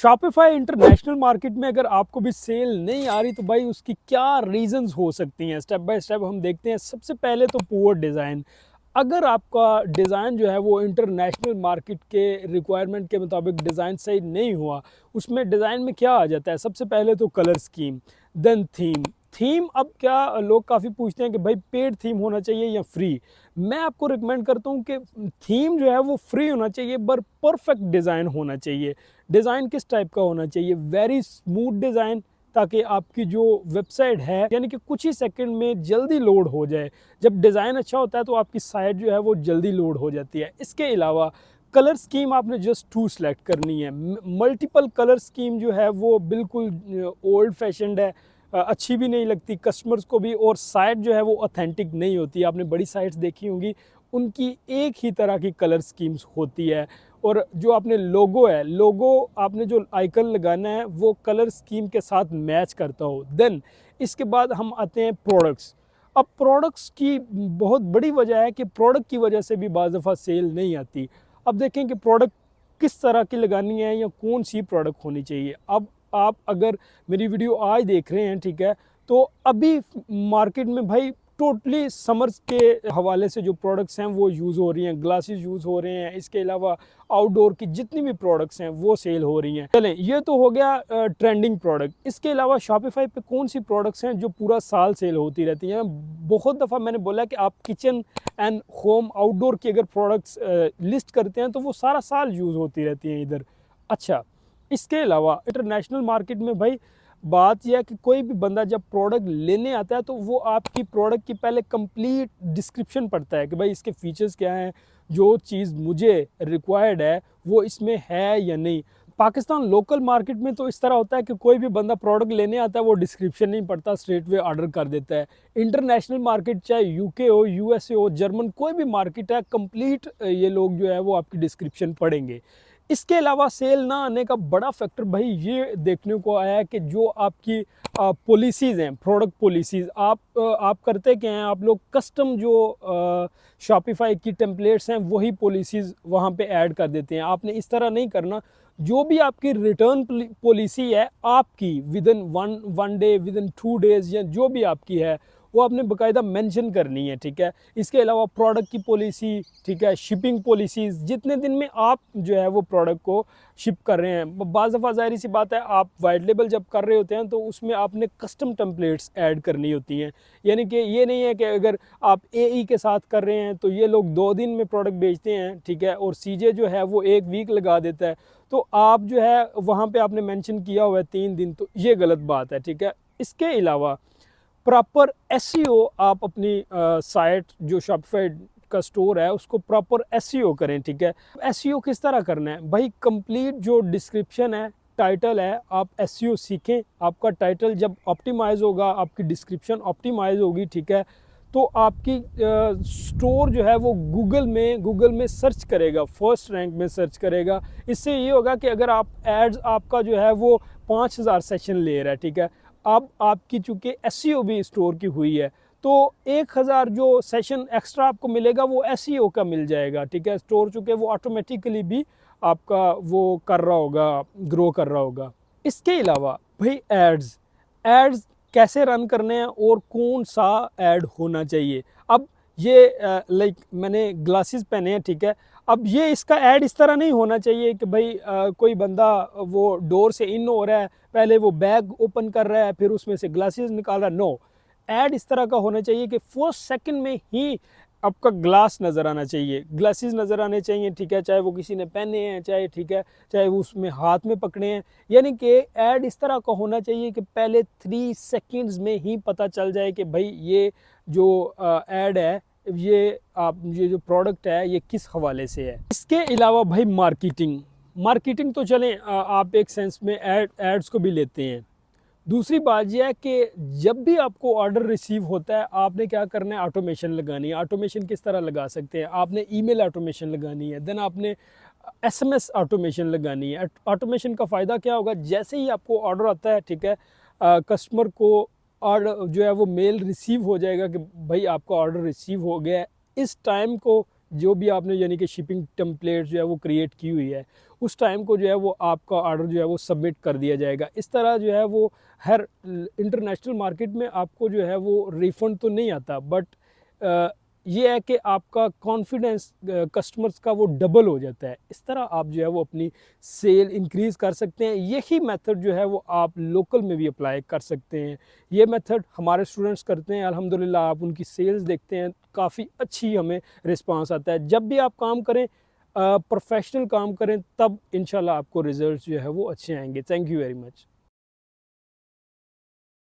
Shopify international market में अगर आपको भी सेल नहीं आ रही तो भाई उसकी क्या रीजंस हो सकती हैं। स्टेप बाय स्टेप हम देखते हैं। सबसे पहले तो पुअर डिज़ाइन। अगर आपका डिज़ाइन जो है वो इंटरनेशनल मार्केट के रिक्वायरमेंट के मुताबिक डिज़ाइन सही नहीं हुआ, उसमें डिज़ाइन में क्या आ जाता है। सबसे पहले तो colour scheme, then theme. Theme अब क्या लोग काफ़ी पूछते हैं कि भाई पेड थीम होना चाहिए या फ्री। मैं आपको रिकमेंड करता हूँ कि थीम जो है वो फ्री होना चाहिए पर परफेक्ट डिज़ाइन होना चाहिए। डिज़ाइन किस टाइप का होना चाहिए? वेरी स्मूथ डिज़ाइन, ताकि आपकी जो वेबसाइट है यानी कि कुछ ही सेकंड में जल्दी लोड हो जाए। जब डिज़ाइन अच्छा होता है तो आपकी साइट जो है वो जल्दी लोड हो जाती है। इसके अलावा कलर स्कीम आपने जस्ट 2 सेलेक्ट करनी है। मल्टीपल कलर स्कीम जो है वो बिल्कुल ओल्ड फैशन्ड है, अच्छी भी नहीं लगती कस्टमर्स को भी, और साइट जो है वो ऑथेंटिक नहीं होती। आपने बड़ी साइट्स देखी होंगी, उनकी एक ही तरह की कलर स्कीम्स होती है। और जो आपने लोगो है, लोगो आपने जो आइकन लगाना है वो कलर स्कीम के साथ मैच करता हो। देन इसके बाद हम आते हैं प्रोडक्ट्स। अब प्रोडक्ट्स की बहुत बड़ी वजह है कि प्रोडक्ट की वजह से भी बाज़ दफ़ा सेल नहीं आती। अब देखें कि प्रोडक्ट किस तरह की लगानी है या कौन सी प्रोडक्ट होनी चाहिए। अब आप अगर मेरी वीडियो आज देख रहे हैं, ठीक है, तो अभी मार्केट में भाई टोटली समर्स के हवाले से जो प्रोडक्ट्स हैं वो यूज़ हो रही हैं, ग्लासेस यूज़ हो रहे हैं। इसके अलावा आउटडोर की जितनी भी प्रोडक्ट्स हैं वो सेल हो रही हैं। चलें, ये तो हो गया ट्रेंडिंग प्रोडक्ट। इसके अलावा शॉपिफाई पे कौन सी प्रोडक्ट्स हैं जो पूरा साल सेल होती रहती हैं। बहुत दफ़ा मैंने बोला कि आप किचन एंड होम आउटडोर की अगर प्रोडक्ट्स लिस्ट करते हैं तो वो सारा साल यूज़ होती रहती हैं इधर। अच्छा, इसके अलावा इंटरनेशनल मार्केट में भाई बात यह है कि कोई भी बंदा जब प्रोडक्ट लेने आता है तो वो आपकी प्रोडक्ट की पहले कंप्लीट डिस्क्रिप्शन पढ़ता है कि भाई इसके फीचर्स क्या हैं, जो चीज़ मुझे रिक्वायर्ड है वो इसमें है या नहीं। पाकिस्तान लोकल मार्केट में तो इस तरह होता है कि कोई भी बंदा प्रोडक्ट लेने आता है वो डिस्क्रिप्शन नहीं पढ़ता, स्ट्रेट वे ऑर्डर कर देता है। इंटरनेशनल मार्केट चाहे यूके हो, यूएसए हो, जर्मन कोई भी मार्केट है, कंप्लीट ये लोग जो है वो आपकी डिस्क्रिप्शन पढ़ेंगे। इसके अलावा सेल ना आने का बड़ा फैक्टर भाई ये देखने को आया है कि जो आपकी पॉलिसीज़ हैं, प्रोडक्ट पॉलिसीज़, आप करते क्या हैं, आप लोग कस्टम जो शॉपिफाई की टेम्पलेट्स हैं वही पॉलिसीज़ वहाँ पे ऐड कर देते हैं। आपने इस तरह नहीं करना। जो भी आपकी रिटर्न पॉलिसी है आपकी, with in one day, with in 2 days, या जो भी आपकी है वो आपने बाकायदा मेंशन करनी है, ठीक है। इसके अलावा प्रोडक्ट की पॉलिसी, ठीक है, शिपिंग पॉलिसीज़, जितने दिन में आप जो है वो प्रोडक्ट को शिप कर रहे हैं। बाज़ दफ़ा ज़ाहिर सी बात है आप वाइट लेबल जब कर रहे होते हैं तो उसमें आपने कस्टम टेम्पलेट्स ऐड करनी होती हैं। यानी कि ये नहीं है कि अगर आप एई के साथ कर रहे हैं तो ये लोग 2 दिन में प्रोडक्ट बेचते हैं, ठीक है, और सीजे जो है वो 1 वीक लगा देता है। तो आप जो है वहाँ पे आपने मेंशन किया हुआ है 3 दिन, तो ये गलत बात है, ठीक है। इसके अलावा प्रॉपर एसईओ आप अपनी साइट जो शॉपिफाई का स्टोर है उसको प्रॉपर एसईओ करें, ठीक है। एसईओ किस तरह करना है भाई? कंप्लीट जो डिस्क्रिप्शन है, टाइटल है, आप एसईओ सीखें। आपका टाइटल जब ऑप्टिमाइज होगा, आपकी डिस्क्रिप्शन ऑप्टिमाइज होगी, ठीक है, तो आपकी स्टोर जो है वो गूगल में सर्च करेगा, फर्स्ट रैंक में सर्च करेगा। इससे ये होगा कि अगर आप एड्स आपका जो है वो 5000 सेशन ले रहा है, ठीक है, अब आपकी चूँकि एसईओ भी स्टोर की हुई है तो 1000 जो सेशन एक्स्ट्रा आपको मिलेगा वो एसईओ का मिल जाएगा, ठीक है। स्टोर चूँकि वो ऑटोमेटिकली भी आपका वो कर रहा होगा, ग्रो कर रहा होगा। इसके अलावा भाई एड्स, एड्स कैसे रन करने हैं और कौन सा ऐड होना चाहिए। अब ये लाइक मैंने ग्लासेस पहने हैं, ठीक है, अब ये इसका ऐड इस तरह नहीं होना चाहिए कि भाई कोई बंदा वो डोर से इन हो रहा है, पहले वो बैग ओपन कर रहा है, फिर उसमें से ग्लासेस निकाल रहा है। नो, ऐड इस तरह का होना चाहिए कि फर्स्ट सेकंड में ही आपका ग्लास नज़र आना चाहिए, ग्लासेस नज़र आने चाहिए, ठीक है, चाहे वो किसी ने पहने हैं, चाहे, ठीक है, चाहे वो उसमें हाथ में पकड़े हैं। यानी कि ऐड इस तरह का होना चाहिए कि पहले 3 सेकंड्स में ही पता चल जाए कि भाई ये जो ऐड है, ये जो प्रोडक्ट है ये किस हवाले से है। इसके अलावा भाई मार्केटिंग तो चलें, आप एक सेंस में एड्स को भी लेते हैं। दूसरी बात यह है कि जब भी आपको ऑर्डर रिसीव होता है आपने क्या करना है, ऑटोमेशन लगानी है। ऑटोमेशन किस तरह लगा सकते हैं? आपने ईमेल ऑटोमेशन लगानी है, देन आपने एसएमएस ऑटोमेशन लगानी है। ऑटोमेशन का फ़ायदा क्या होगा? जैसे ही आपको ऑर्डर आता है, ठीक है, कस्टमर को ऑर्डर जो है वो मेल रिसीव हो जाएगा कि भाई आपका ऑर्डर रिसीव हो गया है। इस टाइम को जो भी आपने यानी कि शिपिंग टेम्पलेट जो है वो क्रिएट की हुई है, उस टाइम को जो है वो आपका ऑर्डर जो है वो सबमिट कर दिया जाएगा। इस तरह जो है वो हर इंटरनेशनल मार्केट में आपको जो है वो रिफ़ंड तो नहीं आता, बट ये है कि आपका कॉन्फिडेंस कस्टमर्स का वो डबल हो जाता है। इस तरह आप जो है वो अपनी सेल इंक्रीज़ कर सकते हैं। यही मेथड जो है वो आप लोकल में भी अप्लाई कर सकते हैं। ये मेथड हमारे स्टूडेंट्स करते हैं, अल्हम्दुलिल्लाह आप उनकी सेल्स देखते हैं, काफ़ी अच्छी हमें रिस्पॉन्स आता है। जब भी आप काम करें, प्रोफेशनल काम करें, तब इंशाल्लाह आपको रिज़ल्ट्स जो है वो अच्छे आएँगे। Thank you very much.